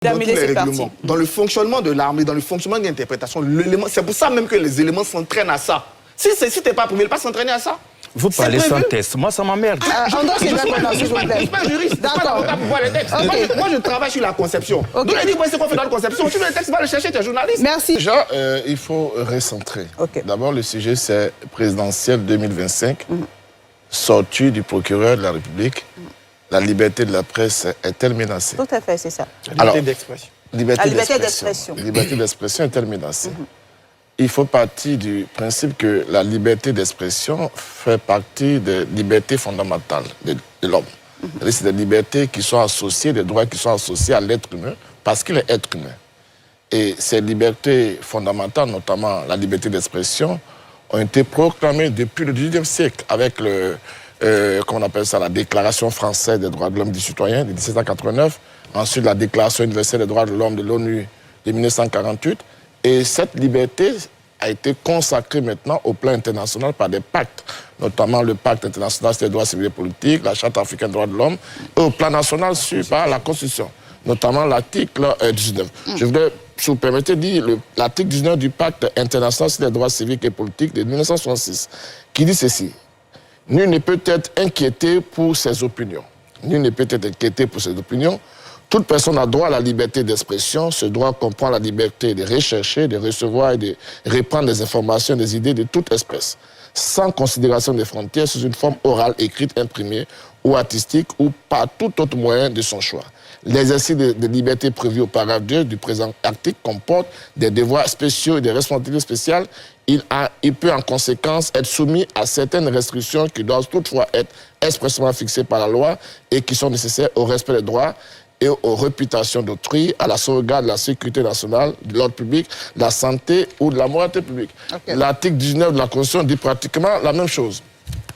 Dans tous les règlements, dans le fonctionnement de l'armée, dans le fonctionnement de l'interprétation, c'est pour ça même que les éléments s'entraînent à ça. Si t'es pas privé, il ne pas s'entraîner à ça. Vous parlez sans test, moi ça m'emmerde. Je ne suis pas juriste, d'accord. Moi je travaille sur la conception. Donc je dis, c'est qu'on fait dans la conception. Tu veux le texte, va le chercher, tu es journaliste. Merci. Déjà, il faut recentrer. D'abord, le sujet, c'est présidentiel 2025, sortie du procureur de la République. La liberté de la presse est-elle menacée? Tout à fait, c'est ça. Liberté d'expression. Liberté d'expression. Liberté d'expression est-elle menacée? Il faut partir du principe que la liberté d'expression fait partie des libertés fondamentales de l'homme. C'est des libertés qui sont associées, des droits qui sont associés à l'être humain, parce qu'il est être humain. Et ces libertés fondamentales, notamment la liberté d'expression, ont été proclamées depuis le XVIIIe siècle avec comment on appelle ça, la Déclaration française des droits de l'homme et du citoyen de 1789, ensuite la Déclaration universelle des droits de l'homme de l'ONU de 1948. Et cette liberté a été consacrée maintenant au plan international par des pactes, notamment le pacte international sur les droits civils et politiques, la Charte africaine des droits de l'homme, et au plan national par la Constitution, notamment l'article 19. Je voudrais, si vous permettez, dire l'article 19 du pacte international sur les droits civiques et politiques de 1966, qui dit ceci: nul ne peut être inquiété pour ses opinions. Nul ne peut être inquiété pour ses opinions. Toute personne a droit à la liberté d'expression. Ce droit comprend la liberté de rechercher, de recevoir et de reprendre des informations, des idées de toute espèce, sans considération des frontières, sous une forme orale, écrite, imprimée ou artistique, ou par tout autre moyen de son choix. L'exercice des libertés prévues au paragraphe 2 du présent article comporte des devoirs spéciaux et des responsabilités spéciales. Il peut en conséquence être soumis à certaines restrictions qui doivent toutefois être expressément fixées par la loi et qui sont nécessaires au respect des droits et aux réputations d'autrui, à la sauvegarde de la sécurité nationale, de l'ordre public, de la santé ou de la moralité publique. L'article 19 de la Constitution dit pratiquement la même chose.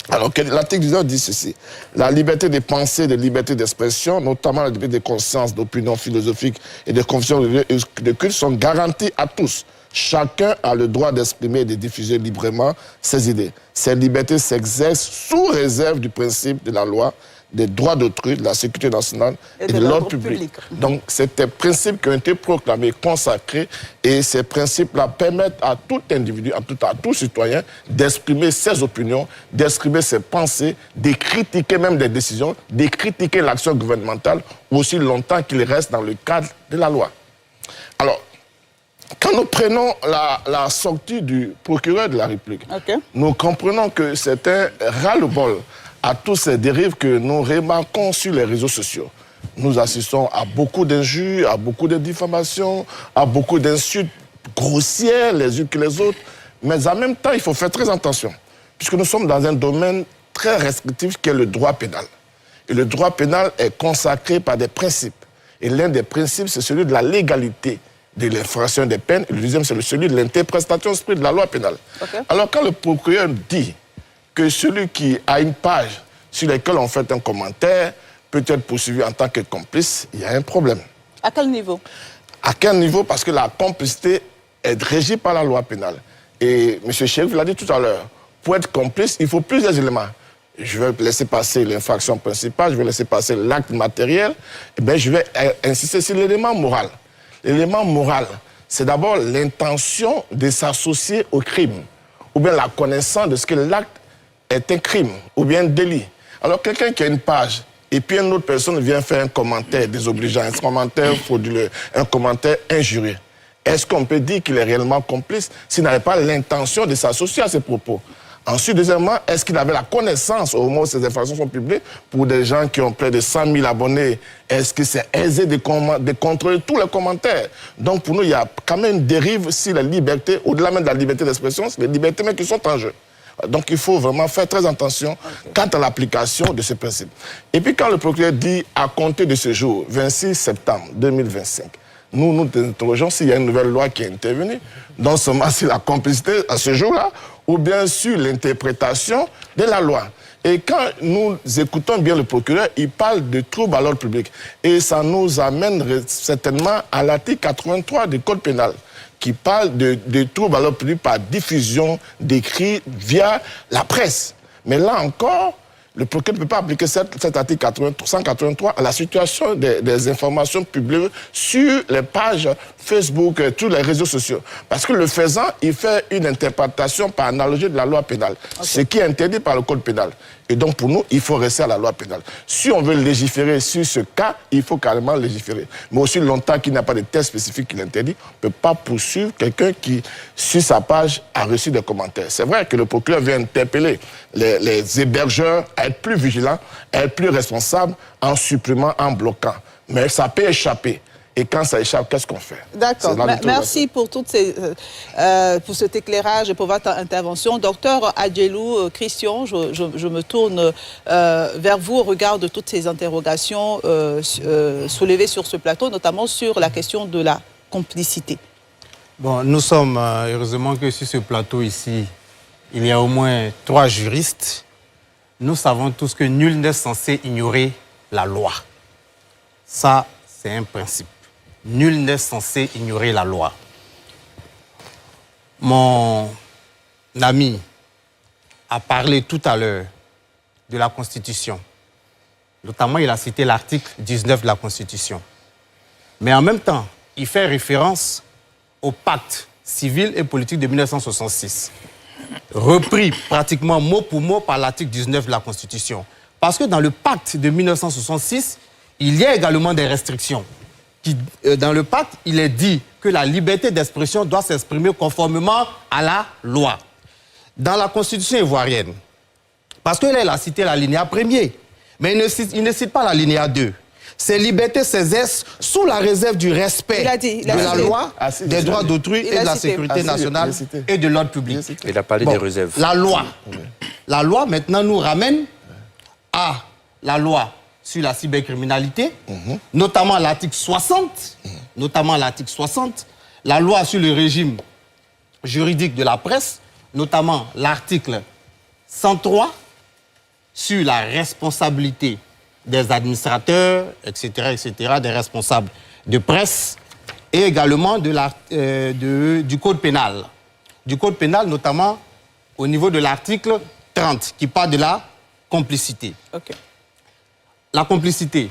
Alors, l'article 19 dit ceci: la liberté de pensée, de liberté d'expression, notamment la liberté de conscience, d'opinion philosophique et de conviction de culte sont garanties à tous. Chacun a le droit d'exprimer et de diffuser librement ses idées. Ces libertés s'exercent sous réserve du principe de la loi, des droits d'autrui, de la sécurité nationale et de l'ordre public. Donc, c'est des principes qui ont été proclamés, consacrés, et ces principes-là permettent à tout individu, à tout citoyen, d'exprimer ses opinions, d'exprimer ses pensées, de critiquer même des décisions, de critiquer l'action gouvernementale, aussi longtemps qu'il reste dans le cadre de la loi. Alors, quand nous prenons la sortie du procureur de la République, nous comprenons que c'est un ras-le-bol à toutes ces dérives que nous remarquons sur les réseaux sociaux. Nous assistons à beaucoup d'injures, à beaucoup de diffamations, à beaucoup d'insultes grossières les unes que les autres. Mais en même temps, il faut faire très attention, puisque nous sommes dans un domaine très restrictif qui est le droit pénal. Et le droit pénal est consacré par des principes. Et l'un des principes, c'est celui de la légalité de l'infraction des peines. Et le deuxième, c'est celui de l'interprétation stricte de la loi pénale. Alors, quand le procureur dit que celui qui a une page sur laquelle on fait un commentaire peut être poursuivi en tant que complice, il y a un problème. À quel niveau? À quel niveau? Parce que la complicité est régie par la loi pénale. Et M. Chérif l'a dit tout à l'heure, pour être complice, il faut plusieurs éléments. Je vais laisser passer l'infraction principale, je vais laisser passer l'acte matériel, et bien je vais insister sur l'élément moral. L'élément moral, c'est d'abord l'intention de s'associer au crime, ou bien la connaissance de ce que l'acte est un crime ou bien un délit. Alors quelqu'un qui a une page et puis une autre personne vient faire un commentaire désobligeant, un commentaire frauduleux, un commentaire injurieux, est-ce qu'on peut dire qu'il est réellement complice s'il n'avait pas l'intention de s'associer à ces propos? Ensuite, deuxièmement, est-ce qu'il avait la connaissance au moment où ces informations sont publiées pour des gens qui ont près de 100 000 abonnés? Est-ce que c'est aisé de contrôler tous les commentaires? Donc pour nous, il y a quand même une dérive sur la liberté, au-delà même de la liberté d'expression, c'est les libertés même qui sont en jeu. Donc il faut vraiment faire très attention quant à l'application de ce principe. Et puis quand le procureur dit à compter de ce jour, 26 septembre 2025, nous nous interrogeons s'il y a une nouvelle loi qui est intervenue, non seulement sur la complicité à ce jour-là, ou bien sur l'interprétation de la loi. Et quand nous écoutons bien le procureur, il parle de troubles à l'ordre public. Et ça nous amène certainement à l'article 83 du Code pénal, qui parle de troubles à l'ordre public par diffusion d'écrits via la presse. Mais là encore, Le procureur ne peut pas appliquer cet article 183 à la situation des informations publiées sur les pages Facebook, tous les réseaux sociaux. Parce que le faisant, il fait une interprétation par analogie de la loi pénale, ce qui est interdit par le code pénal. Et donc, pour nous, il faut rester à la loi pénale. Si on veut légiférer sur ce cas, il faut carrément légiférer. Mais aussi longtemps qu'il n'y a pas de test spécifique qui l'interdit, on ne peut pas poursuivre quelqu'un qui, sur sa page, a reçu des commentaires. C'est vrai que le procureur vient interpeller les hébergeurs à être plus vigilants, à être plus responsables en supprimant, en bloquant. Mais ça peut échapper. Et quand ça échappe, qu'est-ce qu'on fait? D'accord. Merci pour, pour cet éclairage et pour votre intervention. Docteur Adjelou Christian, je me tourne vers vous au regard de toutes ces interrogations soulevées sur ce plateau, notamment sur la question de la complicité. Bon, nous sommes, heureusement que sur ce plateau ici, il y a au moins 3 juristes. Nous savons tous que nul n'est censé ignorer la loi. Ça, c'est un principe. Nul n'est censé ignorer la loi. Mon ami a parlé tout à l'heure de la Constitution. Notamment, il a cité l'article 19 de la Constitution. Mais en même temps, il fait référence au pacte civil et politique de 1966, repris pratiquement mot pour mot par l'article 19 de la Constitution. Parce que dans le pacte de 1966, il y a également des restrictions. Dans le pacte, il est dit que la liberté d'expression doit s'exprimer conformément à la loi. Dans la Constitution ivoirienne, parce que là, il a cité l'alinéa 1er, mais il ne cite pas l'alinéa 2. Ces libertés s'exercent sous la réserve du respect de la loi, des droits d'autrui et de la sécurité nationale et de l'ordre public. Il a parlé des réserves. La loi. La loi, maintenant, nous ramène à la loi sur la cybercriminalité, notamment l'article 60, la loi sur le régime juridique de la presse, notamment l'article 103 sur la responsabilité des administrateurs, etc., des responsables de presse, et également du code pénal. Du code pénal, notamment au niveau de l'article 30, qui parle de la complicité. Okay. La complicité.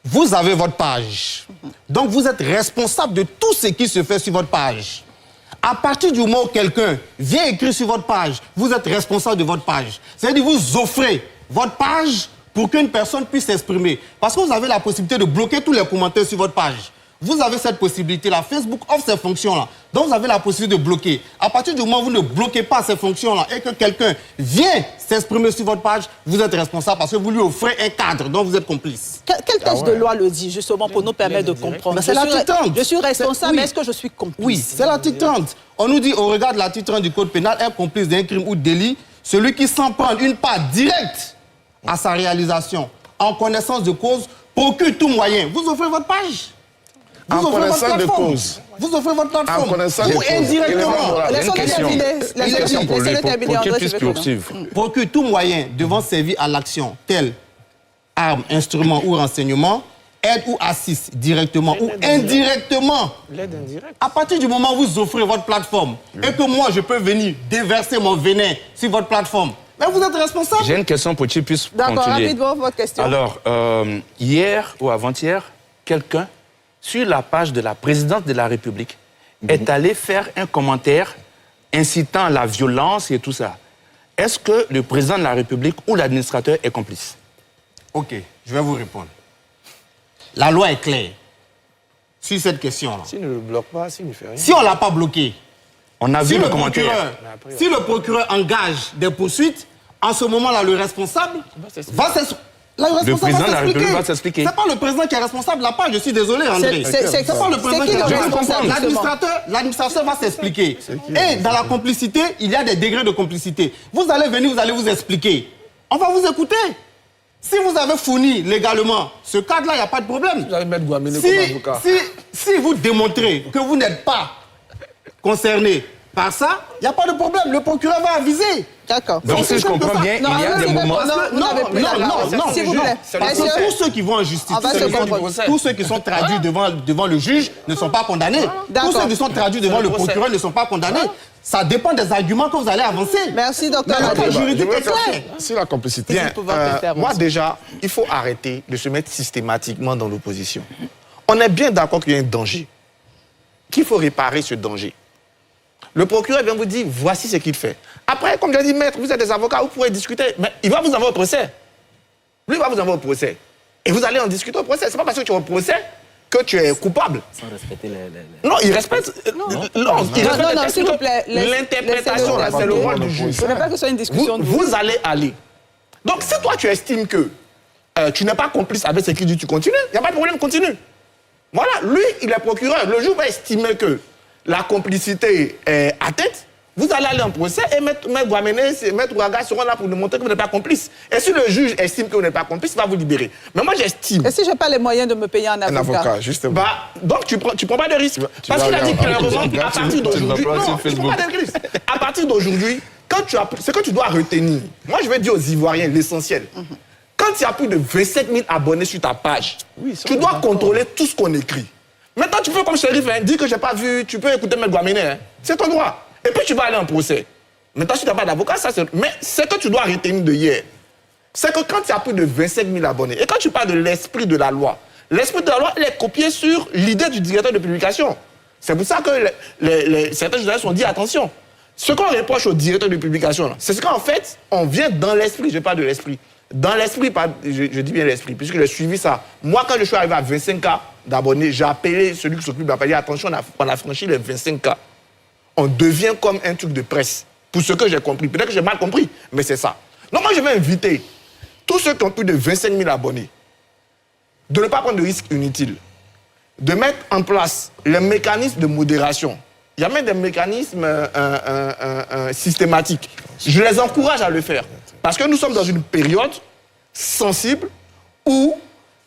Vous avez votre page. Donc, vous êtes responsable de tout ce qui se fait sur votre page. À partir du moment où quelqu'un vient écrire sur votre page, vous êtes responsable de votre page. C'est-à-dire que vous offrez votre page pour qu'une personne puisse s'exprimer. Parce que vous avez la possibilité de bloquer tous les commentaires sur votre page. Vous avez cette possibilité-là. Facebook offre ces fonctions-là. Donc, vous avez la possibilité de bloquer. À partir du moment où vous ne bloquez pas ces fonctions-là et que quelqu'un vient s'exprimer sur votre page, vous êtes responsable parce que vous lui offrez un cadre dont vous êtes complice. Quel texte de loi le dit, justement, pour nous permettre de comprendre? C'est l'article 30. Je suis responsable, mais est-ce que je suis complice? Oui, c'est l'article 30. On nous dit, au regard de l'article 30 du Code pénal, un complice d'un crime ou délit, celui qui s'en prend une part directe à sa réalisation, en connaissance de cause, procure tout moyen. Vous offrez votre page. En connaissance de cause. Vous offrez votre plateforme. En connaissance de cause. Ou indirectement. Une question pour lui, pour qu'il puisse poursuivre. Procure tout moyen devant servir à l'action, tel arme, instrument ou renseignement, aide ou assiste directement ou indirectement. L'aide indirecte. À partir du moment où vous offrez votre plateforme et que moi, je peux venir déverser mon venin sur votre plateforme, mais vous êtes responsable. J'ai une question pour que tu puisses continuer. D'accord, rapidement, votre question. Alors, hier ou avant-hier, quelqu'un, sur la page de la présidente de la République, est allé faire un commentaire incitant à la violence et tout ça. Est-ce que le président de la République ou l'administrateur est complice? Ok, je vais vous répondre. La loi est claire sur cette question-là. S'il ne le bloque pas, s'il ne fait rien. Si on ne l'a pas bloqué, on a vu le commentaire. Si le procureur engage des poursuites, en ce moment-là, le responsable va s'expliquer. Le président de la République va s'expliquer. C'est pas le président qui est responsable de la page, je suis désolé, André. C'est pas le président qui est responsable. responsable. L'administrateur va s'expliquer. Et dans la complicité, il y a des degrés de complicité. Vous allez venir, vous allez vous expliquer. On va vous écouter. Si vous avez fourni légalement ce cadre-là, il n'y a pas de problème. Vous allez mettre Guamene comme avocat. Si vous démontrez que vous n'êtes pas concerné par ça, il n'y a pas de problème. Le procureur va aviser. D'accord. Donc, si je comprends bien, il y a des moments... Non, s'il vous plaît. Parce que tous ceux qui vont en justice, tous ceux qui sont traduits devant le juge ne sont pas condamnés. Tous ceux qui sont traduits devant le procureur ne sont pas condamnés. Ça dépend des arguments que vous allez avancer. Merci, docteur. Mais le juridique est clair. Si la complicité... Bien, moi déjà, il faut arrêter de se mettre systématiquement dans l'opposition. On est bien d'accord qu'il y a un danger, qu'il faut réparer ce danger. Le procureur vient vous dire, voici ce qu'il fait. Après, comme je l'ai dit, maître, vous êtes des avocats, vous pourrez discuter, mais il va vous envoyer au procès. Lui, il va vous envoyer au procès. Et vous allez en discuter au procès. Ce n'est pas parce que tu es au procès que tu es coupable. Sans respecter les... Non, il respecte... Non, s'il vous plaît. L'interprétation, c'est le rôle du juge. Ce n'est pas que ce soit une discussion. Vous allez aller. Donc, si toi, tu estimes que tu n'es pas complice avec ce qu'il dit, tu continues. Il n'y a pas de problème, continue. Voilà, lui, il est procureur. Le jour où il va estimer que la complicité est atteinte, vous allez aller en procès et Maître Ouaga seront là pour nous montrer que vous n'êtes pas complice. Et si le juge estime que vous n'êtes pas complice, il va vous libérer. Mais moi, j'estime... Et si je n'ai pas les moyens de me payer un avocat? Un avocat, justement. Donc, tu prends pas de risque. Parce qu'il a dit clairement qu'à partir d'aujourd'hui... Non, tu prends pas de risque. À partir d'aujourd'hui, ce que tu dois retenir, moi, je vais dire aux Ivoiriens l'essentiel. Quand il y a plus de 27 000 abonnés sur ta page, tu dois contrôler tout ce qu'on écrit. Maintenant, tu peux, comme shérif, dire que je n'ai pas vu, tu peux écouter Maître Guamene. C'est ton droit. Et puis, tu vas aller en procès. Maintenant, si tu n'as pas d'avocat, ça c'est... Mais ce que tu dois retenir de hier, c'est que quand il y a plus de 27 000 abonnés, et quand tu parles de l'esprit de la loi, l'esprit de la loi, il est copié sur l'idée du directeur de publication. C'est pour ça que certains journalistes ont dit, attention, ce qu'on reproche au directeur de publication, c'est ce qu'en fait, on vient dans l'esprit, je parle de l'esprit. Dans l'esprit, je dis bien l'esprit, puisque j'ai suivi ça. Moi, quand je suis arrivé à 25K d'abonnés, j'ai appelé celui qui s'occupe de la page, attention, on a franchi les 25K. On devient comme un truc de presse. Pour ce que j'ai compris. Peut-être que j'ai mal compris, mais c'est ça. Donc moi, je vais inviter tous ceux qui ont plus de 25 000 abonnés de ne pas prendre de risques inutiles, de mettre en place les mécanismes de modération. Il y a même des mécanismes systématiques. Je les encourage à le faire. Parce que nous sommes dans une période sensible où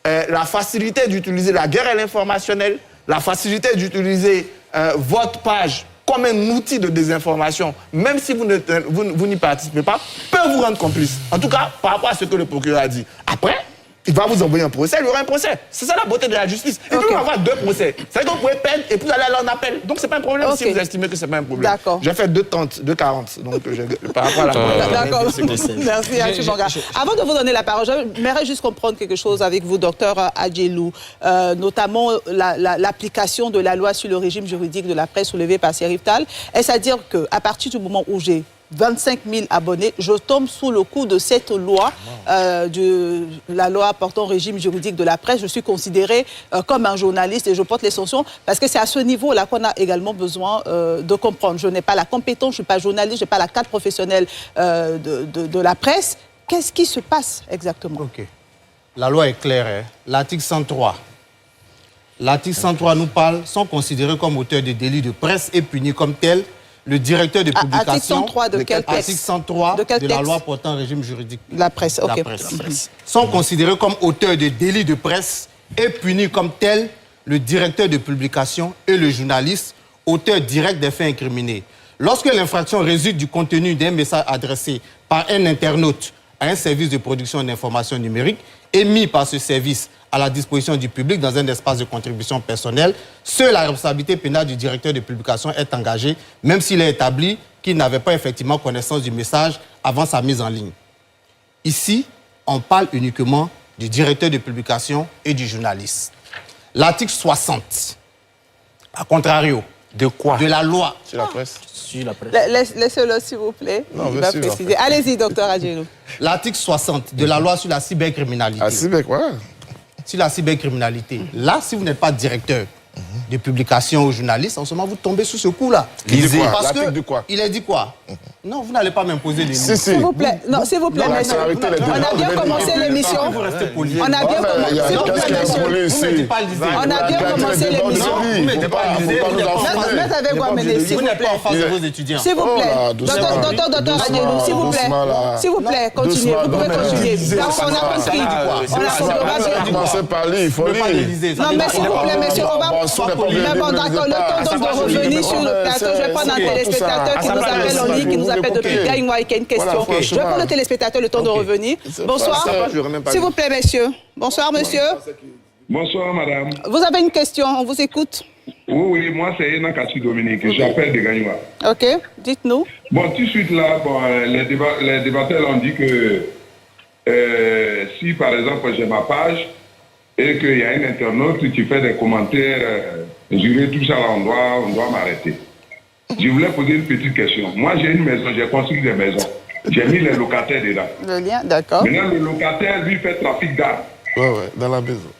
la facilité d'utiliser la guerre informationnelle, la facilité d'utiliser votre page comme un outil de désinformation, même si vous n'y participez pas, peut vous rendre complice. En tout cas, par rapport à ce que le procureur a dit. Après, il va vous envoyer un procès, il y aura un procès. C'est ça la beauté de la justice. Il peut y avoir 2 procès. Ça veut dire que vous pouvez perdre et puis vous allez aller en appel. Donc, ce n'est pas un problème si vous estimez que ce n'est pas un problème. D'accord. J'ai fait 2,40. Donc, par rapport à la... D'accord. Merci, M. Bonga. Avant de vous donner la parole, j'aimerais juste comprendre quelque chose avec vous, docteur Adjelou, notamment l'application de la loi sur le régime juridique de la presse soulevée par Serif Tal. Est-ce à dire qu'à partir du moment où j'ai 25 000 abonnés, je tombe sous le coup de cette loi, la loi portant régime juridique de la presse. Je suis considéré comme un journaliste et je porte les sanctions parce que c'est à ce niveau-là qu'on a également besoin de comprendre. Je n'ai pas la compétence, je ne suis pas journaliste, je n'ai pas la carte professionnelle de la presse. Qu'est-ce qui se passe exactement? Ok. La loi est claire. Hein? L'article 103. L'article 103 nous parle, sont considérés comme auteurs de délits de presse et punis comme tels. Le directeur de publication... Article 103 de quel texte? Article 103 de la loi portant régime juridique de la presse. Ok. Sont considérés comme auteurs de délits de presse et punis comme tels le directeur de publication et le journaliste, auteur direct des faits incriminés. Lorsque l'infraction résulte du contenu d'un message adressé par un internaute à un service de production d'information numérique émis par ce service à la disposition du public dans un espace de contribution personnelle, seule la responsabilité pénale du directeur de publication est engagée, même s'il est établi qu'il n'avait pas effectivement connaissance du message avant sa mise en ligne. Ici, on parle uniquement du directeur de publication et du journaliste. L'article 60, à contrario, de quoi? De la loi. Sur la presse. Sur la presse. Laissez-le, s'il vous plaît. Non, il va préciser. Allez-y, docteur Adjelou. L'article 60 de la loi sur la cybercriminalité. Ah, cybercriminalité, ouais. Sur la cybercriminalité. Là, si vous n'êtes pas directeur de publication ou journaliste, en ce moment, vous tombez sous ce coup-là. Lisez. Parce que de quoi? il a dit quoi? Non, vous n'allez pas m'imposer des noms. S'il vous plaît. Non, s'il vous plaît, monsieur. On a bien commencé l'émission. Vous restez poli. On a bien commencé. Vous ne me dites pas lisez. On a bien commencé l'émission. il ne faut pas nous enfumer. Maître avec Guamené, s'il Vous vous n'êtes pas en face de plaît. vos étudiants. S'il vous plaît. Docteur Adjelou, s'il vous plaît. S'il vous plaît, continuez. Vous pouvez continuer. Donc, on a compris. On a commencé par lui, il faut lire. Non, mais s'il vous plaît, monsieur, on va... Mais bon, d'accord, le temps donc de revenir sur le plateau. Je vais prendre un téléspectateur qui nous appelle en ligne, qui nous appelle depuis Gaïnois et qui a une question. Je vais prendre le téléspectateur le temps de revenir. Bonsoir. S'il vous plaît, messieurs. Bonsoir, monsieur. Bonsoir, madame. Vous avez une question, on vous écoute. Oui, moi c'est Enan Kassi Dominique, j'appelle de Gaïnois. Ok, dites-nous. Bon, tout de suite là, les débatteurs ont dit que si par exemple j'ai ma page et qu'il y a un internaute qui fait des commentaires, juré tout ça là, on doit m'arrêter. Je voulais poser une petite question. Moi j'ai une maison, j'ai construit des maisons. J'ai mis les locataires dedans. Le lien, d'accord. Maintenant le locataire lui fait trafic d'armes. Ouais, dans la maison.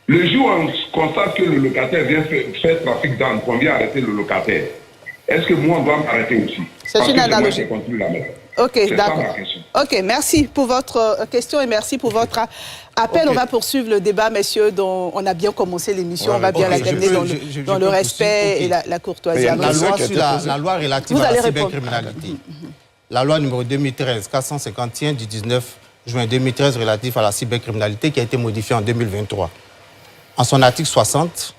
Le jour où on constate que le locataire vient faire trafic d'armes, qu'on vient arrêter le locataire, est-ce que moi, on doit m'arrêter aussi? C'est une analogie. Ok, d'accord. Ok, merci pour votre question et merci pour votre appel. Okay. On va poursuivre le débat, messieurs, dont on a bien commencé l'émission. On va bien la terminer dans le respect et la courtoisie. La loi relative à la cybercriminalité. La loi numéro 2013-451 du 19 juin 2013 relative à la cybercriminalité qui a été modifiée en 2023. En son article 60,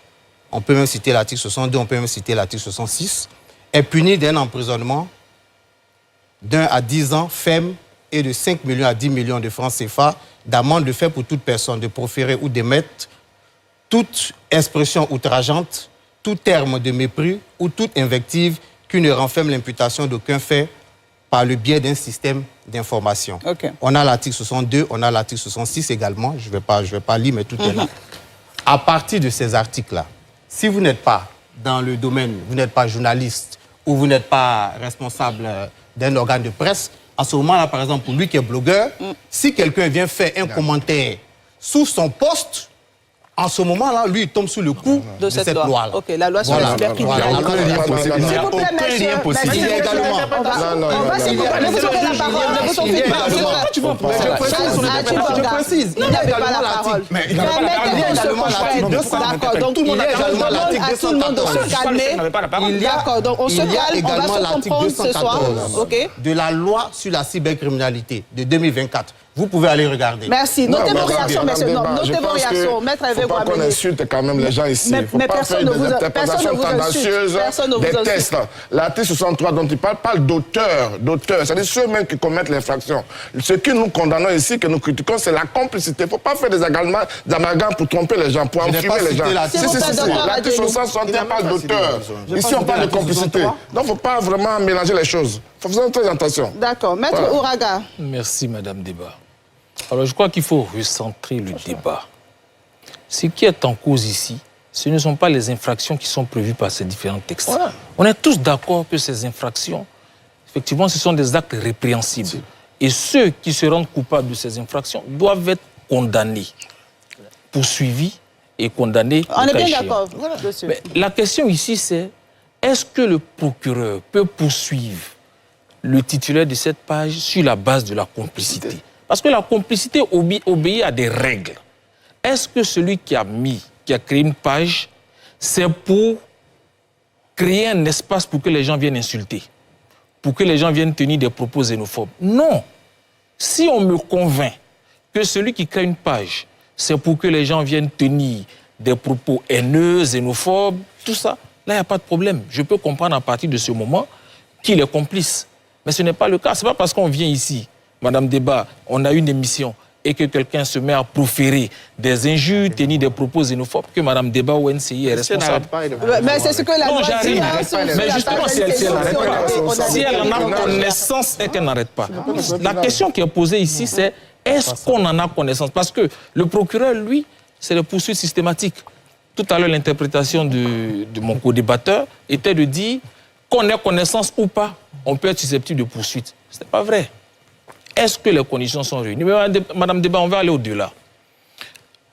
on peut même citer l'article 62, on peut même citer l'article 66, est puni d'un emprisonnement d'1 à 10 ans ferme et de 5 millions à 10 millions de francs CFA d'amende de fait pour toute personne de proférer ou d'émettre toute expression outrageante, tout terme de mépris ou toute invective qui ne renferme l'imputation d'aucun fait par le biais d'un système d'information. Okay. On a l'article 62, on a l'article 66 également, je vais pas lire, mais tout est là. À partir de ces articles-là, si vous n'êtes pas dans le domaine, vous n'êtes pas journaliste ou vous n'êtes pas responsable d'un organe de presse, à ce moment-là, par exemple, pour lui qui est blogueur, si quelqu'un vient faire un commentaire sous son poste, en ce moment-là, lui, il tombe sous le coup de cette loi-là. Ok, la loi sur la cybercriminalité. Il n'y a aucun lien possible. Il y a également... On va s'il vous plaît, vous aurez la parole. Je précise. Il n'avait pas la parole. Mais il n'avait pas la parole. Il y a également l'article 200. D'accord, donc il y a également l'article 214. À tout le monde de se calmer. D'accord, donc on se calme, on va se comprendre ce soir. De la loi sur la cybercriminalité de 2024. Vous pouvez aller regarder. Merci. Notez vos réactions, messieurs. Notez vos réactions. Maître Hervé Guamené. Il ne faut pas qu'on insulte quand même les gens ici. Il ne faut pas faire des interprétations tendancieuses des tests. L'article 63 dont il parle d'auteurs. C'est-à-dire ceux-mêmes qui commettent l'infraction. Ce que nous condamnons ici, que nous critiquons, c'est la complicité. Il ne faut pas faire des amalgames pour tromper les gens, pour enfumer les gens. L'article 61 parle d'auteurs. Ici, on parle de complicité. Donc, il ne faut pas vraiment mélanger les choses. Il faut faire très attention. D'accord. Maître Ouraga. Merci, Madame Débat. Alors, je crois qu'il faut recentrer le débat. Ce qui est en cause ici, ce ne sont pas les infractions qui sont prévues par ces différents textes. Ouais. On est tous d'accord que ces infractions, effectivement, ce sont des actes répréhensibles. Et ceux qui se rendent coupables de ces infractions doivent être condamnés, poursuivis et condamnés. On est bien d'accord dessus. Mais la question ici, c'est est-ce que le procureur peut poursuivre le titulaire de cette page sur la base de la complicité? Parce que la complicité obéit à des règles. Est-ce que celui qui a créé une page, c'est pour créer un espace pour que les gens viennent insulter, pour que les gens viennent tenir des propos xénophobes? Non. Si on me convainc que celui qui crée une page, c'est pour que les gens viennent tenir des propos haineux, xénophobes, tout ça, là, il n'y a pas de problème. Je peux comprendre à partir de ce moment qu'il est complice. Mais ce n'est pas le cas. Ce n'est pas parce qu'on vient ici, Madame Débat, on a une émission et que quelqu'un se met à proférer des injures, tenir des propos xénophobes, que Mme Débat ou NCI est responsable. Mais c'est ce que la loi dit. Mais justement, si elle en a connaissance et qu'elle n'arrête pas. La question qui est posée ici, c'est est-ce qu'on en a connaissance? Parce que le procureur, lui, c'est le poursuite systématique. Tout à l'heure, l'interprétation de mon co-débatteur était de dire qu'on ait connaissance ou pas, on peut être susceptible de poursuite. Ce n'est pas vrai. Est-ce que les conditions sont réunies? Mais Madame Débat, on va aller au-delà.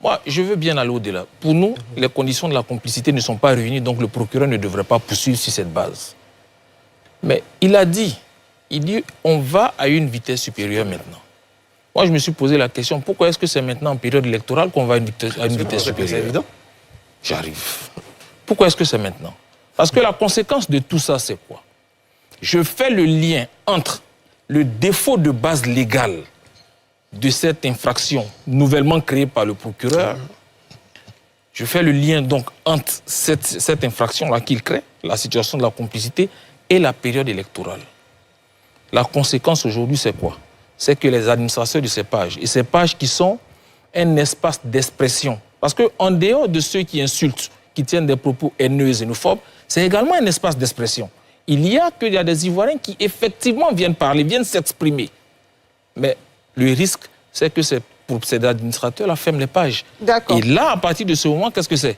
Moi, je veux bien aller au-delà. Pour nous, les conditions de la complicité ne sont pas réunies, donc le procureur ne devrait pas poursuivre sur cette base. Mais il dit, on va à une vitesse supérieure maintenant. Moi, je me suis posé la question, pourquoi est-ce que c'est maintenant en période électorale qu'on va à une vitesse supérieure? C'est évident. J'arrive. Pourquoi est-ce que c'est maintenant? Parce que la conséquence de tout ça, c'est quoi? Je fais le lien entre le défaut de base légale de cette infraction nouvellement créée par le procureur. Je fais le lien donc entre cette infraction-là qu'il crée, la situation de la complicité, et la période électorale. La conséquence aujourd'hui, c'est quoi? C'est que les administrateurs de ces pages, et ces pages qui sont un espace d'expression, parce qu'en dehors de ceux qui insultent, qui tiennent des propos haineux et xénophobes, c'est également un espace d'expression. Il y a des Ivoiriens qui effectivement viennent parler, viennent s'exprimer. Mais le risque, c'est que pour ces administrateurs-là ferment les pages. Et là, à partir de ce moment, qu'est-ce que c'est?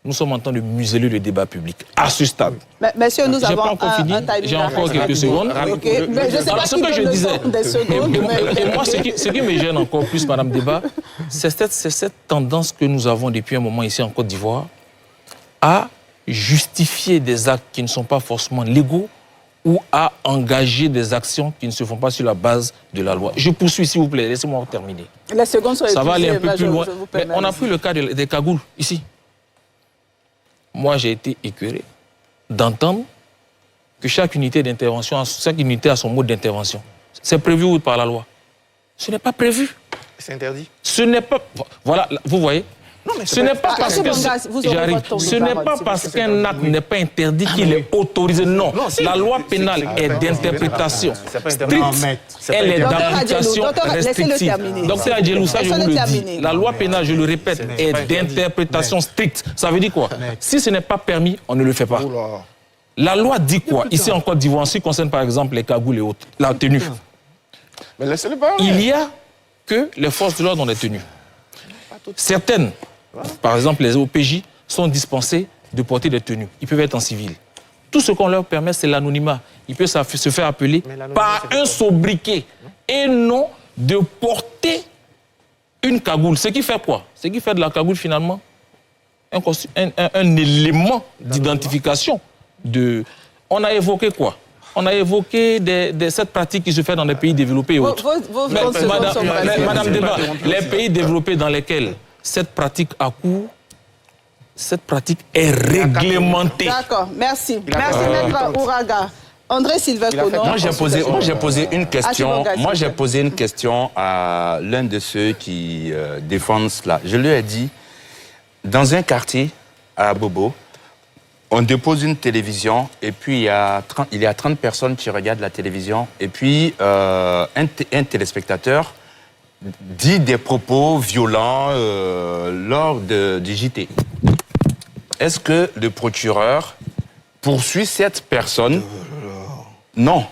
Nous sommes en train de museler le débat public, à ce stade. Messieurs, nous avons un timing. J'ai encore quelques secondes. Okay. Mais je sais pas ce que je disais. Et moi, ce qui me gêne encore plus, Madame Débat, c'est cette tendance que nous avons depuis un moment ici en Côte d'Ivoire à justifier des actes qui ne sont pas forcément légaux ou à engager des actions qui ne se font pas sur la base de la loi. Je poursuis, s'il vous plaît, laissez-moi terminer. Les secondes sont ça va aller un peu plus loin. Mais on a pris le cas des cagoules, ici. Moi, j'ai été écœuré d'entendre que chaque unité d'intervention, chaque unité a son mode d'intervention. C'est prévu par la loi. Ce n'est pas prévu. C'est interdit. Ce n'est pas... Voilà, vous voyez. Non, mais ce n'est pas parce que... Ce n'est pas parce qu'un acte n'est pas interdit qu'il est autorisé. Non, la loi pénale est d'interprétation stricte. Elle est d'application restrictive. Docteur Adjelou, ça je vous le dis. La loi pénale, je le répète, est d'interprétation stricte. Ça veut dire quoi? Si ce n'est pas permis, on ne le fait pas. La loi dit quoi? Ici en Côte d'Ivoire, en ce qui concerne par exemple les cagoules et autres, la tenue. Mais laissez-le parler. Il y a que les forces de l'ordre ont des tenues. Certaines, par exemple les OPJ, sont dispensées de porter des tenues. Ils peuvent être en civil. Tout ce qu'on leur permet, c'est l'anonymat. Ils peuvent se faire appeler par un sobriquet et non de porter une cagoule. Ce qui fait quoi? Ce qui fait de la cagoule finalement un élément d'identification. On a évoqué quoi? On a évoqué cette pratique qui se fait dans les pays développés et autres. Madame Débat, les pays développés dans lesquels cette pratique a cours, cette pratique est réglementée. D'accord, merci. Merci, Maître Ouraga. André Sylvain Kono. Moi, j'ai posé une question. Moi, j'ai posé une question à l'un de ceux qui défendent cela. Je lui ai dit, dans un quartier à Bobo, on dépose une télévision et puis il y a 30 personnes qui regardent la télévision et puis un téléspectateur dit des propos violents lors du JT. Est-ce que le procureur poursuit cette personne? Non.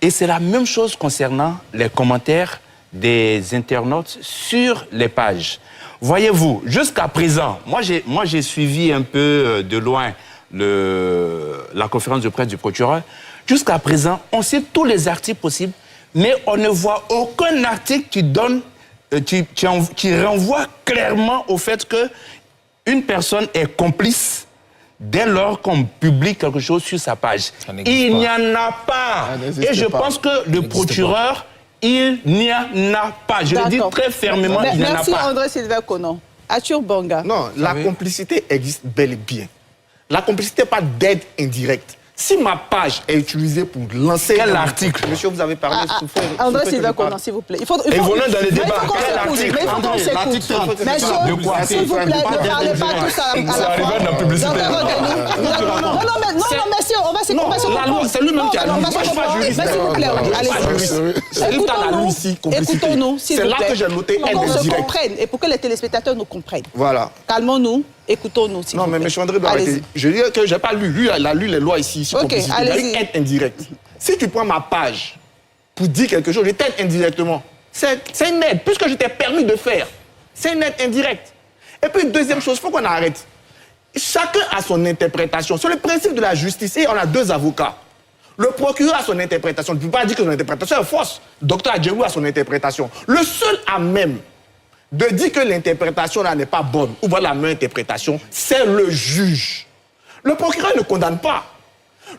Et c'est la même chose concernant les commentaires des internautes sur les pages. Voyez-vous, jusqu'à présent, moi j'ai suivi un peu de loin la conférence de presse du procureur. Jusqu'à présent, on sait tous les articles possibles, mais on ne voit aucun article qui renvoie clairement au fait qu'une personne est complice dès lors qu'on publie quelque chose sur sa page. Il n'y en a pas. Et je pense que le procureur, il n'y en a pas. Je le dis très fermement, il n'y en a pas. Merci André Sylvain Kono. Arthur Bonga. Non, la complicité existe bel et bien. La complicité n'est pas d'aide indirecte. Si ma page est utilisée pour lancer... Quel article? Monsieur, vous avez parlé... André Sylvain Kono, s'il vous plaît. Il faut dans les débats. Quel article? Il faut qu'on s'écoute. Monsieur, s'il vous plaît, ne parlez pas tout ça à la fois. Dans la publicité. Non, messieurs, on va s'écouter. La loi, c'est lui-même qui a lu. Moi, je suis pas juriste. S'il vous plaît, allez-y. Écoutons-nous, s'il vous plaît. C'est là que j'ai noté pour qu'on se comprenne et pour que les téléspectateurs nous comprennent. Voilà. Calmons-nous, écoutons-nous, s'il vous plaît. Non, mais M. André doit arrêter. Je dis que je n'ai pas lu. Lui, il a lu les lois ici. Ok, allez-y. Il y a une aide indirecte. Si tu prends ma page pour dire quelque chose, je t'aide indirectement. C'est une aide, puisque je t'ai permis de faire. C'est une aide indirecte. Et puis, deuxième chose, il faut qu'on arrête. Chacun a son interprétation. Sur le principe de la justice, et on a deux avocats. Le procureur a son interprétation. Je ne peux pas dire que son interprétation est fausse. Le docteur Adjelou a son interprétation. Le seul à même de dire que l'interprétation là n'est pas bonne, ou voilà la même interprétation, c'est le juge. Le procureur ne condamne pas.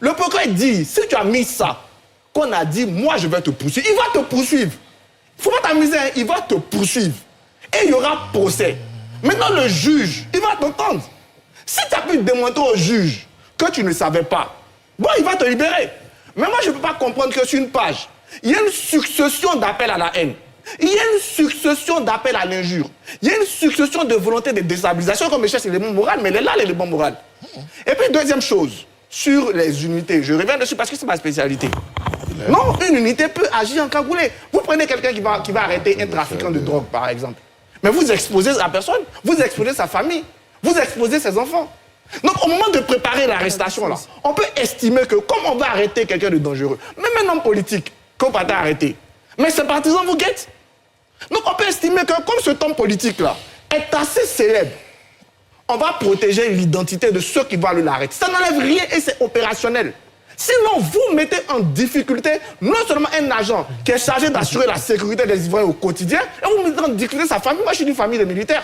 Le procureur dit, si tu as mis ça, qu'on a dit, moi je vais te poursuivre, il va te poursuivre. Il ne faut pas t'amuser, hein, il va te poursuivre. Et il y aura procès. Maintenant le juge, il va t'entendre. Si tu as pu démontrer au juge que tu ne savais pas, bon, il va te libérer. Mais moi, je ne peux pas comprendre que sur une page, il y a une succession d'appels à la haine. Il y a une succession d'appels à l'injure. Il y a une succession de volonté de déstabilisation comme cherche l'élément moral, mais il est là l'élément moral. Et puis, deuxième chose, sur les unités, je reviens dessus parce que c'est ma spécialité. Non, une unité peut agir en cagoulé. Vous prenez quelqu'un qui va arrêter un trafiquant de drogue, par exemple. Mais vous exposez la personne, vous exposez sa famille, vous exposez ses enfants. Donc, au moment de préparer l'arrestation, là, on peut estimer que comme on va arrêter quelqu'un de dangereux, même un homme politique qu'on va arrêter, mais ses partisans vous guettent. Donc, on peut estimer que comme cet homme politique-là est assez célèbre, on va protéger l'identité de ceux qui vont l'arrêter. Ça n'enlève rien et c'est opérationnel. Sinon, vous mettez en difficulté non seulement un agent qui est chargé d'assurer la sécurité des Ivoiriens au quotidien, et vous mettez en difficulté sa famille. Moi, je suis d'une famille de militaires.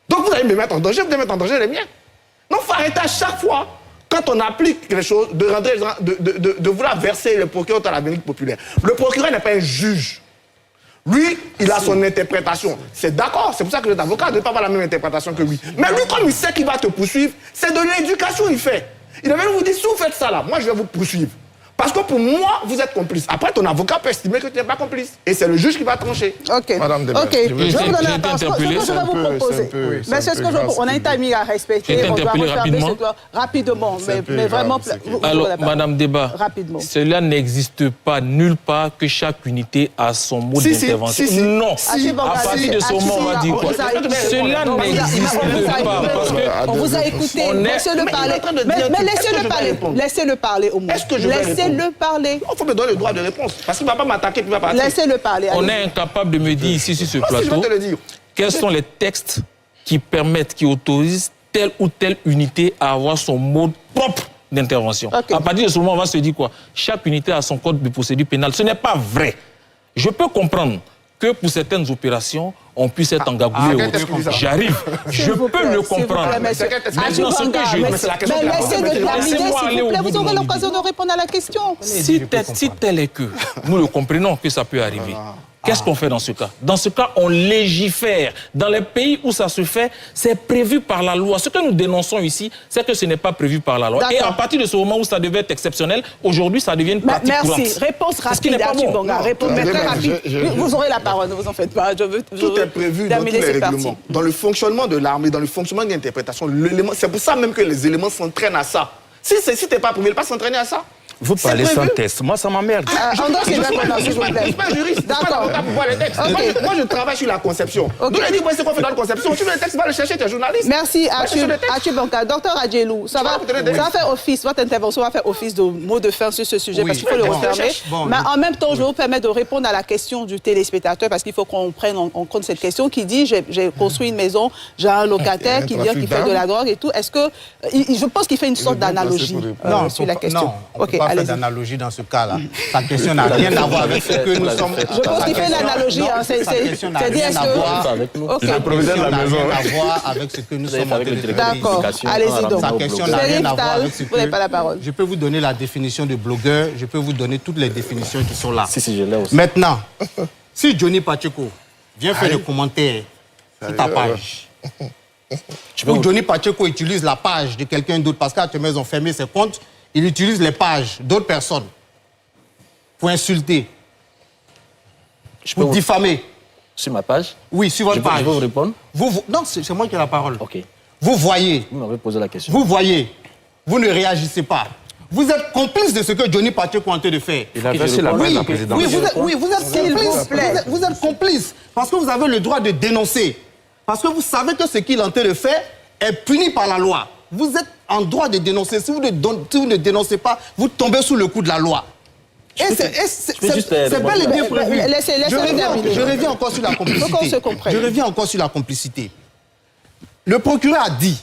Donc, vous allez me mettre en danger, vous allez mettre en danger les miens. Donc, il faut arrêter à chaque fois, quand on applique quelque chose, de vouloir verser le procureur dans la vérité populaire. Le procureur n'est pas un juge. Lui, il a son interprétation. C'est d'accord, c'est pour ça que les avocats ne doivent pas avoir la même interprétation que lui. Mais lui, comme il sait qu'il va te poursuivre, c'est de l'éducation qu'il fait. Il devait vous dire, si vous faites ça là, moi je vais vous poursuivre. Parce que pour moi, vous êtes complice. Après, ton avocat peut estimer que tu n'es pas complice. Et c'est le juge qui va trancher. Ok. Madame Debert, ok. Je vais vous donner la parole. Ce que je vais vous proposer. Mais c'est ce que on a un timing à respecter. On doit refermer ce clois rapidement. Mais vraiment. Alors, Madame Debert, rapidement. Cela n'existe pas nulle part que chaque unité a son mode d'intervention. Non. À partir de ce moment, on va dire quoi? Cela n'existe pas. Parce que on vous a écouté. Laissez-le parler. Mais laissez-le parler. Laissez-le parler au moins. Est-ce que je vais répondre? Le parler. Il faut me donner le droit de réponse. Parce qu'il ne va pas m'attaquer, il va partir. Laissez-le parler. On est incapable de me dire ici sur ce plateau je vais te le dire. Quels sont les textes qui permettent, qui autorisent telle ou telle unité à avoir son mode propre d'intervention. Okay. À partir de ce moment, on va se dire quoi? Chaque unité a son code de procédure pénale. Ce n'est pas vrai. Je peux comprendre que pour certaines opérations, on puisse être engagoulé. J'arrive. Je peux le comprendre. Maintenant, ce que je... Mais laissez-le terminer, s'il vous plaît. Vous aurez l'occasion de répondre à la question. Si tel est que, nous le comprenons que ça peut arriver. Qu'est-ce qu'on fait dans ce cas? Dans ce cas, on légifère. Dans les pays où ça se fait, c'est prévu par la loi. Ce que nous dénonçons ici, c'est que ce n'est pas prévu par la loi. Et à partir de ce moment où ça devait être exceptionnel, aujourd'hui, ça devient une pratique courante. Merci. Réponse rapide, Achibonga. Réponse très rapide. Vous aurez la parole, ne vous en faites pas. Tout est prévu dans tous les règlements. Dans le fonctionnement de l'armée, dans le fonctionnement de l'interprétation, c'est pour ça même que les éléments s'entraînent à ça. Si tu n'es pas prévu, il ne pas s'entraîner à ça. Vous parlez sans test. Moi, ça m'emmerde. Je ne suis pas juriste. D'accord. Pour voir les textes. Moi, je travaille sur la conception. Donc, je dis, c'est qu'on fait dans la conception. Tu veux les textes, va le chercher, tu es journaliste. Merci, Achibonga. Docteur Adjelou, ça va faire office, votre intervention va faire office de mot de fin sur ce sujet, parce qu'il faut le refermer. Mais en même temps, je vais vous permettre de répondre à la question du téléspectateur, parce qu'il faut qu'on prenne en compte cette question qui dit, j'ai construit une maison, j'ai un locataire qui vient, qui fait de la drogue et tout. Est-ce que, je pense qu'il fait une sorte d'analogie sur la question. Pas faire d'analogie dans ce cas-là. Sa question n'a rien à voir avec ce que nous sommes. Je pense qu'il fait une analogie. C'est dire est-ce que... Le proviseur de la maison n'a rien à voir avec ce que nous sommes en train de faire. D'accord, allez-y donc. Sa question n'a rien à voir avec ce que... Vous n'avez pas la parole. Je peux vous donner la définition de blogueur, je peux vous donner toutes les définitions qui sont là. Si, je l'ai aussi. Maintenant, si Johnny Pacheco vient faire des commentaires sur ta page, ou Johnny Pacheco utilise la page de quelqu'un d'autre parce qu'actuellement ils ont fermé ses comptes, il utilise les pages d'autres personnes pour insulter, pour diffamer. Sur ma page? Oui, sur votre page. Je peux vous répondre? Non, c'est moi qui ai la parole. Ok. Vous voyez. Vous m'avez posé la question. Vous voyez. Vous ne réagissez pas. Vous êtes complice de ce que Johnny Pacheco est en train de faire. Il a versé la main à la présidente. Oui, vous êtes complice. Vous êtes complice. Parce que vous avez le droit de dénoncer. Parce que vous savez que ce qu'il est en train de faire est puni par la loi. Vous êtes en droit de dénoncer. Si vous ne dénoncez pas, vous tombez sous le coup de la loi. Et c'est bel et bien prévu. Je reviens encore sur la complicité. Je reviens encore sur la complicité. Le procureur a dit,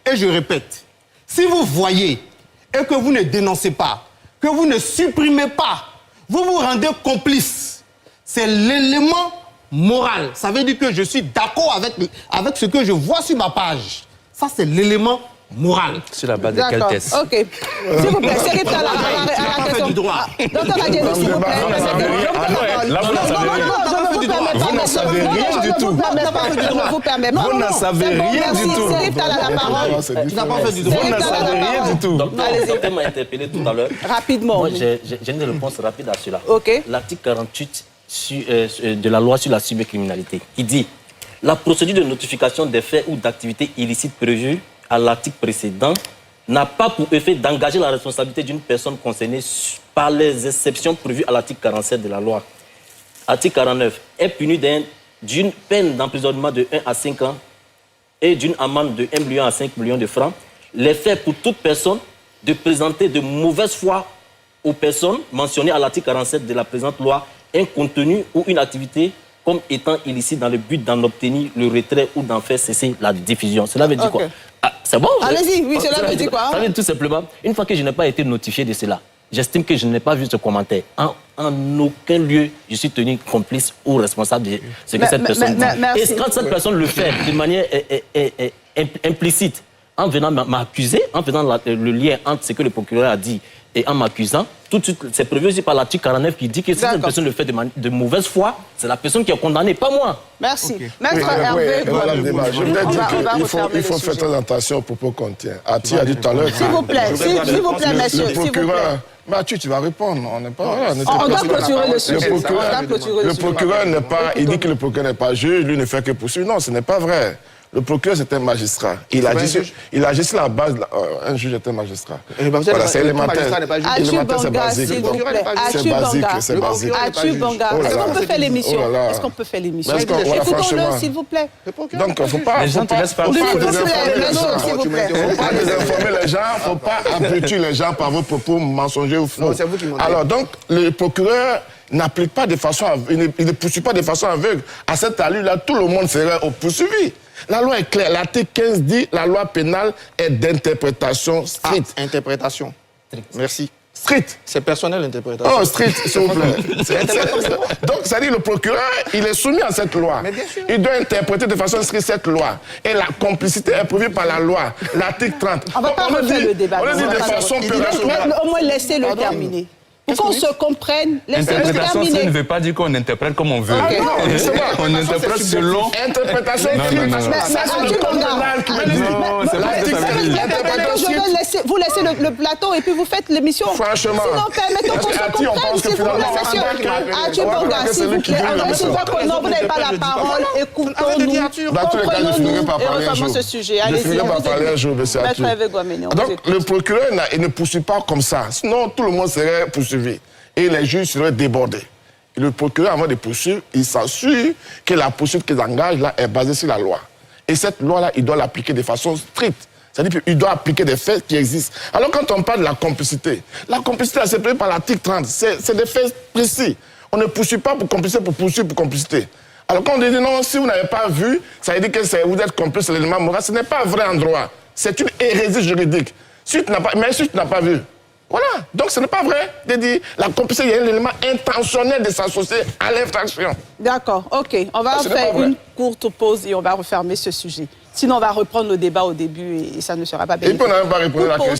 et je répète, si vous voyez et que vous ne dénoncez pas, que vous ne supprimez pas, vous vous rendez complice. C'est l'élément moral. Ça veut dire que je suis d'accord avec ce que je vois sur ma page. Ça, c'est l'élément morale. Sur la base de quel test? Ok. S'il vous plaît, c'est à la question. Du droit. Docteur Adjelou, s'il vous plaît. Là, vous n'en savez rien. Vous n'en savez rien du tout. Je ne vous permets pas. Vous n'en savez rien du tout. C'est à la parole. Tu n'as pas fait du droit. Vous n'en savez rien du tout. Docteur m'a interpellé tout à l'heure. Rapidement. Moi, j'ai une réponse rapide à cela. Ok. L'article 48 de la loi sur la cybercriminalité, qui dit la procédure de notification des faits ou d'activités illicites prévues à l'article précédent n'a pas pour effet d'engager la responsabilité d'une personne concernée par les exceptions prévues à l'article 47 de la loi. Article 49 est puni d'une peine d'emprisonnement de 1 à 5 ans et d'une amende de 1 million à 5 millions de francs. Les faits pour toute personne de présenter de mauvaise foi aux personnes mentionnées à l'article 47 de la présente loi un contenu ou une activité comme étant illicite dans le but d'en obtenir le retrait ou d'en faire cesser la diffusion. Cela veut dire quoi? Ah, c'est bon? Allez-y, oui, cela veut dire quoi? Ça veut dire tout simplement, une fois que je n'ai pas été notifié de cela, j'estime que je n'ai pas vu ce commentaire. En aucun lieu, je suis tenu complice ou responsable de ce que cette personne dit. Et quand cette personne le fait de manière implicite, en venant m'accuser, en faisant le lien entre ce que le procureur a dit et en m'accusant, tout de suite, c'est prévu aussi par l'article 49 qui dit que si cette personne le fait de mauvaise foi, c'est la personne qui est condamnée, pas moi. Merci. Maître Hervé, je voulais dire qu'il faut faire très attention aux propos qu'on tient. Ati a dit tout à l'heure. S'il vous plaît, messieurs. Le procureur. Mathieu, tu vas répondre. On n'est pas. On doit clôturer le sujet. Le procureur n'est pas. Il dit que le procureur n'est pas juge, lui ne fait que poursuivre. Non, ce n'est pas vrai. Le procureur, c'est un magistrat. Il agit sur la base. Un juge est un magistrat. Voilà, c'est élémentaire. C'est basique. C'est basique. Atu Banga, est-ce qu'on peut faire l'émission? Est-ce qu'on peut faire l'émission? Écoutons-le, s'il vous plaît. Donc, il ne faut pas. Les gens te laissent pas. S'il vous plaît. Il ne faut pas désinformer les gens, il ne faut pas habituer les gens par vos propos mensongers ou faux. Alors, donc, le procureur n'applique pas de façon il ne poursuit pas de façon aveugle. À cette allure-là, tout le monde serait poursuivi. La loi est claire. L'article 15 dit la loi pénale est d'interprétation stricte. Interprétation. Merci. Stricte. C'est personnel, l'interprétation. Oh, stricte, s'il vous plaît. Donc, ça dit le procureur, il est soumis à cette loi. Mais bien sûr. Il doit interpréter de façon stricte cette loi. Et la complicité est prévue par la loi. L'article 30. On ne va pas refaire le débat. On le dit de façon plus au moins, laissez-le terminer. Pour qu'on se comprenne, laissez-le Interprétation, ça ne terminer. veut pas dire qu'on interprète comme on veut. On interprète selon... Interprétation Je vais vous laisser le plateau et puis vous faites l'émission. Franchement. Sinon, permettons qu'on se comprenne, s'il vous plaît, s'il vous plaît. Non, vous n'avez pas la parole. Écoutons-nous. Comprenons-nous et refermons ce sujet. Allez-y. Maître Hervé Gouameni. Donc, le procureur ne poursuit pas comme ça. Sinon, tout le monde serait poursuivi. Et les juges seraient débordés. Et le procureur, avant de poursuivre, il s'assure que la poursuite qu'il engage là est basée sur la loi. Et cette loi-là, il doit l'appliquer de façon stricte. C'est-à-dire qu'il doit appliquer des faits qui existent. Alors, quand on parle de la complicité c'est prévu par l'article 30. C'est des faits précis. On ne poursuit pas pour complicité, pour poursuivre pour complicité. Alors, quand on dit non, si vous n'avez pas vu, ça veut dire que vous êtes complice de l'élément moral. Ce n'est pas vrai en droit. C'est une hérésie juridique. Mais si tu n'as pas vu, voilà. Donc, ce n'est pas vrai de dire la complicité, il y a un élément intentionnel de s'associer à l'infraction. D'accord, ok. On va faire une courte pause et on va refermer ce sujet. Sinon, on va reprendre le débat au début et ça ne sera pas bénéfique. Et puis, on n'a même pas répondu à la question.